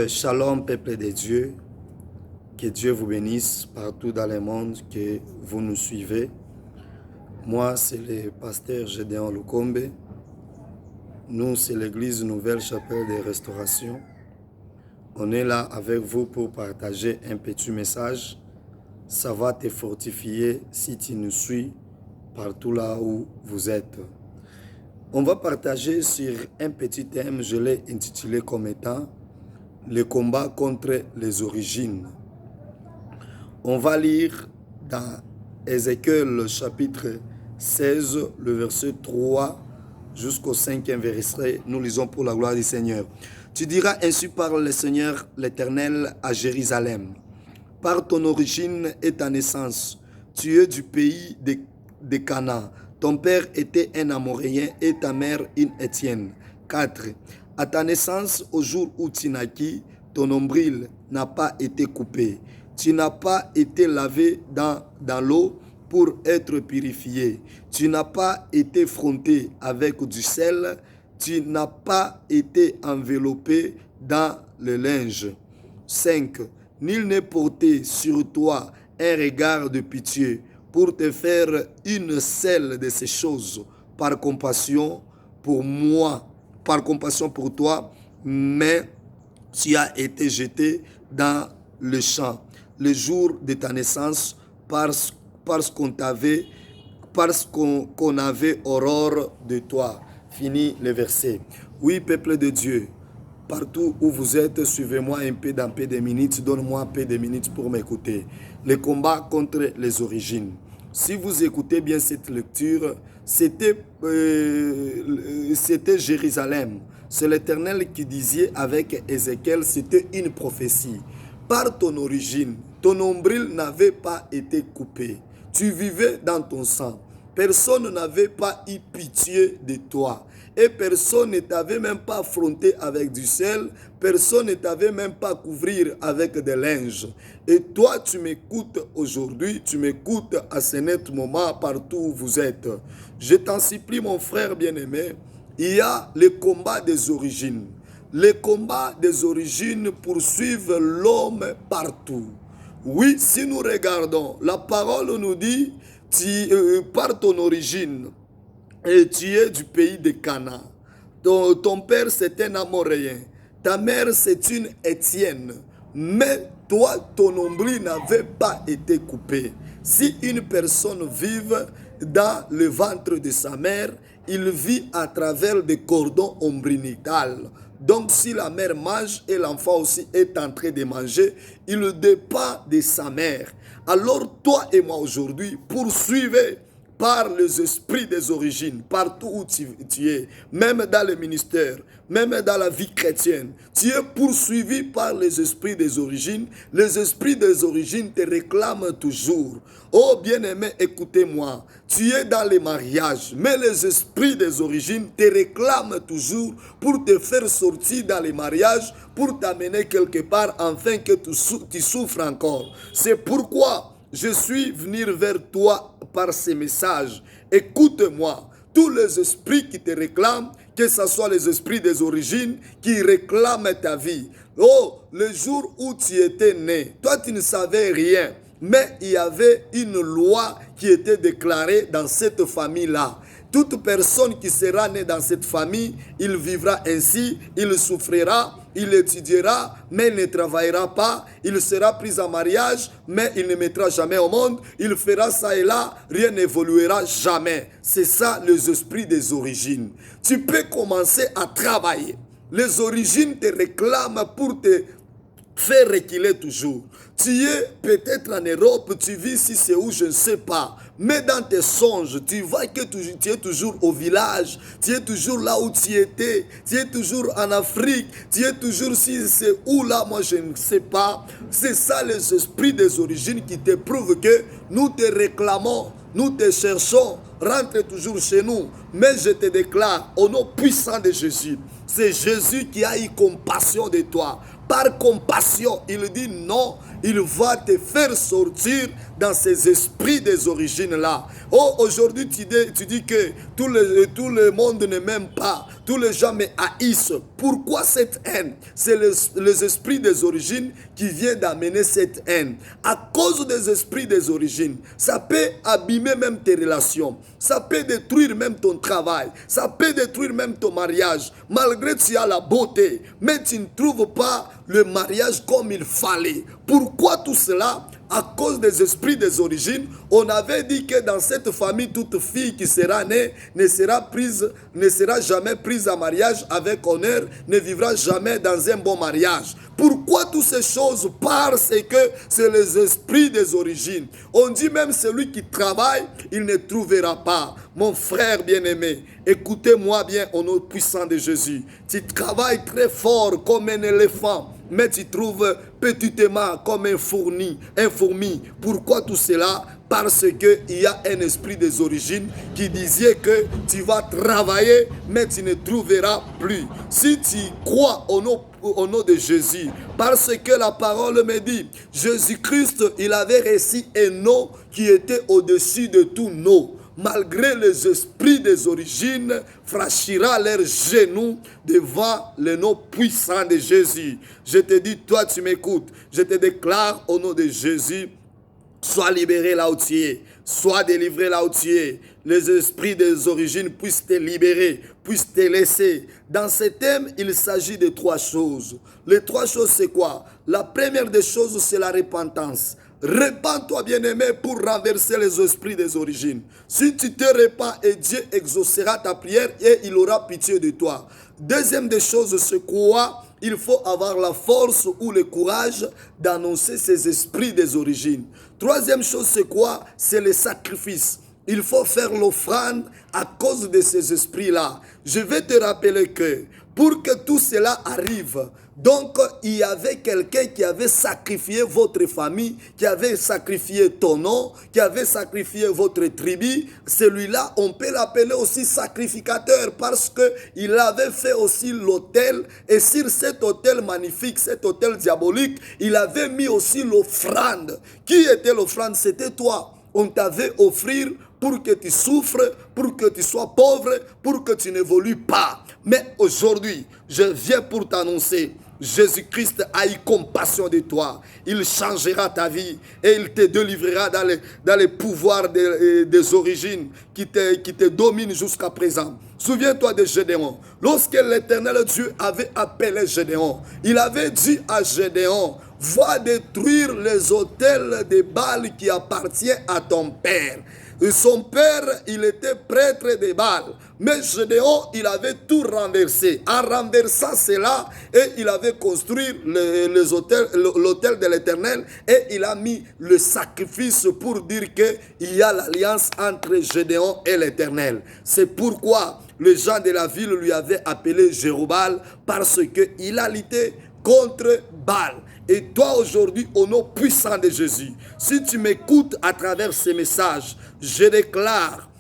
Shalom, peuple de Dieu. Que Dieu vous bénisse partout dans le monde que vous nous suivez. Moi, c'est le pasteur Gédéon Lukombe. Nous, c'est l'église Nouvelle Chapelle de Restauration. On est là avec vous pour partager un petit message. Ça va te fortifier si tu nous suis partout là où vous êtes. On va partager sur un petit thème, je l'ai intitulé comme étant le combat contre les origines. On va lire dans Ézéchiel chapitre 16, le verset 3 jusqu'au 5e verset. Nous lisons pour la gloire du Seigneur. Tu diras ainsi parle le Seigneur l'Éternel à Jérusalem. Par ton origine et ta naissance, tu es du pays de Canaan. Ton père était un Amoréen et ta mère une Étienne. 4. À ta naissance, au jour où tu naquis, ton nombril n'a pas été coupé. Tu n'as pas été lavé dans l'eau pour être purifié. Tu n'as pas été fronté avec du sel. Tu n'as pas été enveloppé dans le linge. 5. Nul n'est porté sur toi un regard de pitié pour te faire une seule de ces choses par compassion pour moi, par compassion pour toi, mais tu as été jeté dans le champ le jour de ta naissance parce qu'on avait horreur de toi. Fini le verset. Oui, peuple de Dieu, partout où vous êtes, suivez-moi un peu dans peu de minutes, donne-moi un peu de minutes pour m'écouter. Le combat contre les origines. Si vous écoutez bien cette lecture, c'était Jérusalem. C'est l'Éternel qui disait avec Ézéchiel, c'était une prophétie. Par ton origine, ton nombril n'avait pas été coupé. Tu vivais dans ton sang. Personne n'avait pas eu pitié de toi. Et personne ne t'avait même pas affronté avec du sel. Personne ne t'avait même pas couvrir avec des linges. Et toi, tu m'écoutes aujourd'hui, tu m'écoutes à ce net moment partout où vous êtes. Je t'en supplie, mon frère bien-aimé, il y a le combat des origines. Les combats des origines poursuivent l'homme partout. Oui, si nous regardons, la parole nous dit, par ton origine, et tu es du pays de Canaan. Ton père, c'est un Amoréen. Ta mère, c'est une Étienne. Mais toi, ton nombril n'avait pas été coupé. Si une personne vive dans le ventre de sa mère, il vit à travers des cordons ombilicaux. Donc, si la mère mange et l'enfant aussi est en train de manger, il dépend de sa mère. Alors, toi et moi aujourd'hui, poursuivez par les esprits des origines, partout où tu es, même dans le ministère, même dans la vie chrétienne, tu es poursuivi par les esprits des origines. Les esprits des origines te réclament toujours. Oh bien-aimé, écoutez-moi, tu es dans les mariages, mais les esprits des origines te réclament toujours pour te faire sortir dans les mariages, pour t'amener quelque part, afin que tu souffres encore. C'est pourquoi je suis venu vers toi par ces messages. Écoute-moi, tous les esprits qui te réclament, que ce soit les esprits des origines qui réclament ta vie. Oh, le jour où tu étais né, toi tu ne savais rien, mais il y avait une loi qui était déclarée dans cette famille-là. Toute personne qui sera née dans cette famille, il vivra ainsi, il souffrira, il étudiera, mais il ne travaillera pas, il sera pris en mariage, mais il ne mettra jamais au monde, il fera ça et là, rien n'évoluera jamais. C'est ça les esprits des origines. Tu peux commencer à travailler. Les origines te réclament pour te faire reculer toujours. Tu es peut-être en Europe, tu vis ici, c'est où, je ne sais pas. Mais dans tes songes, tu vois que tu es toujours au village, tu es toujours là où tu étais, tu es toujours en Afrique, tu es toujours si c'est où là, moi je ne sais pas. C'est ça les esprits des origines qui te prouvent que nous te réclamons, nous te cherchons, rentre toujours chez nous. Mais je te déclare, au nom puissant de Jésus, c'est Jésus qui a eu compassion de toi. Par compassion, il dit non, il va te faire sortir dans ces esprits des origines-là. Oh, aujourd'hui, tu dis que tout le monde ne m'aime pas. Tous les gens me haïssent. Pourquoi cette haine? C'est les esprits des origines qui viennent d'amener cette haine. À cause des esprits des origines, ça peut abîmer même tes relations. Ça peut détruire même ton travail. Ça peut détruire même ton mariage. Malgré que tu as la beauté, mais tu ne trouves pas le mariage comme il fallait. Pourquoi tout cela? À cause des esprits des origines, on avait dit que dans cette famille, toute fille qui sera née ne sera jamais prise en mariage avec honneur, ne vivra jamais dans un bon mariage. Pourquoi toutes ces choses? Parce que c'est les esprits des origines. On dit même celui qui travaille, il ne trouvera pas. Mon frère bien-aimé, écoutez-moi bien au nom puissant de Jésus. Tu travailles très fort comme un éléphant, mais tu trouves petitement comme un fourmi. Pourquoi tout cela? Parce qu'il y a un esprit des origines qui disait que tu vas travailler, mais tu ne trouveras plus. Si tu crois au nom de Jésus, parce que la parole me dit, Jésus-Christ, il avait reçu un nom qui était au-dessus de tout nom. Malgré les esprits des origines, franchira leurs genoux devant le nom puissant de Jésus. Je te dis, toi tu m'écoutes, je te déclare au nom de Jésus, sois libéré là où tu es, sois délivré là où tu es. Les esprits des origines puissent te libérer, puissent te laisser. Dans ce thème, il s'agit de 3 choses. Les 3 choses, c'est quoi? La première des choses, c'est la repentance. Répands-toi, bien-aimé, pour renverser les esprits des origines. Si tu te répands, et Dieu exaucera ta prière et il aura pitié de toi. Deuxième des choses, c'est quoi? Il faut avoir la force ou le courage d'annoncer ces esprits des origines. Troisième chose, c'est quoi? C'est le sacrifice. Il faut faire l'offrande à cause de ces esprits-là. Je vais te rappeler que pour que tout cela arrive, donc il y avait quelqu'un qui avait sacrifié votre famille, qui avait sacrifié ton nom, qui avait sacrifié votre tribu. Celui-là, on peut l'appeler aussi sacrificateur parce qu'il avait fait aussi l'autel. Et sur cet autel magnifique, cet autel diabolique, il avait mis aussi l'offrande. Qui était l'offrande? C'était toi. On t'avait offert pour que tu souffres, pour que tu sois pauvre, pour que tu n'évolues pas. Mais aujourd'hui, je viens pour t'annoncer, Jésus-Christ a eu compassion de toi. Il changera ta vie et il te délivrera dans les pouvoirs des origines qui te dominent jusqu'à présent. Souviens-toi de Gédéon. Lorsque l'Éternel Dieu avait appelé Gédéon, il avait dit à Gédéon, va détruire les autels de Baal qui appartiennent à ton père. Et son père, il était prêtre de Baal. Mais Gédéon, il avait tout renversé. En renversant cela, et il avait construit l'autel de l'Éternel et il a mis le sacrifice pour dire qu'il y a l'alliance entre Gédéon et l'Éternel. C'est pourquoi les gens de la ville lui avaient appelé Jérubal parce qu'il a lutté contre Baal. Et toi aujourd'hui, au nom puissant de Jésus, si tu m'écoutes à travers ces messages, je déclare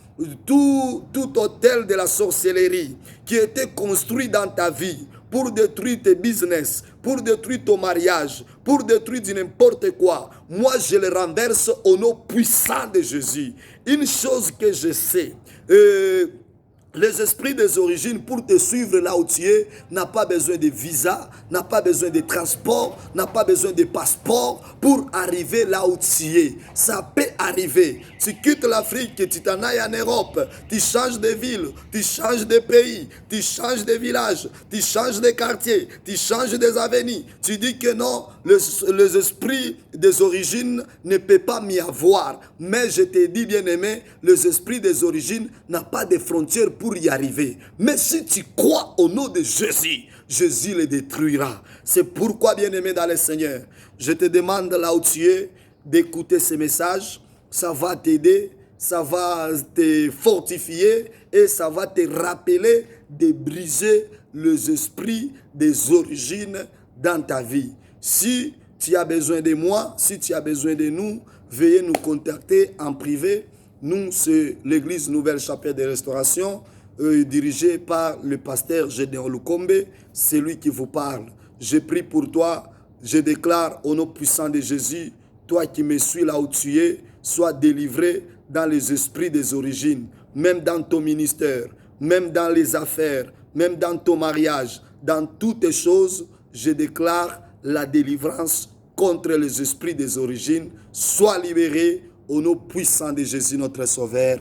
tout hôtel de la sorcellerie qui était construit dans ta vie pour détruire tes business, pour détruire ton mariage, pour détruire n'importe quoi. Moi, je le renverse au nom puissant de Jésus. Une chose que je sais, les esprits des origines, pour te suivre là où tu es, n'a pas besoin de visa, n'a pas besoin de transport, n'a pas besoin de passeport pour arriver là où tu es. Ça peut arriver. Tu quittes l'Afrique, tu t'en ailles en Europe, tu changes de ville, tu changes de pays, tu changes de village, tu changes de quartier, tu changes des avenues. Tu dis que non, les esprits des origines ne peuvent pas m'y avoir. Mais je te dis, bien-aimé, les esprits des origines n'ont pas de frontières pour y arriver. Mais si tu crois au nom de Jésus, Jésus les détruira. C'est pourquoi, bien-aimé dans le Seigneur, je te demande là où tu es d'écouter ces messages. Ça va t'aider, ça va te fortifier et ça va te rappeler de briser les esprits des origines dans ta vie. Si tu as besoin de moi, si tu as besoin de nous, veuillez nous contacter en privé. Nous, c'est l'église Nouvelle Chapelle de Restauration, dirigée par le pasteur Gédéon Lukombe, c'est lui qui vous parle. Je prie pour toi, je déclare au nom puissant de Jésus, toi qui me suis là où tu es, sois délivré dans les esprits des origines, même dans ton ministère, même dans les affaires, même dans ton mariage, dans toutes choses, je déclare la délivrance contre les esprits des origines. Sois libéré au nom puissant de Jésus notre Sauveur.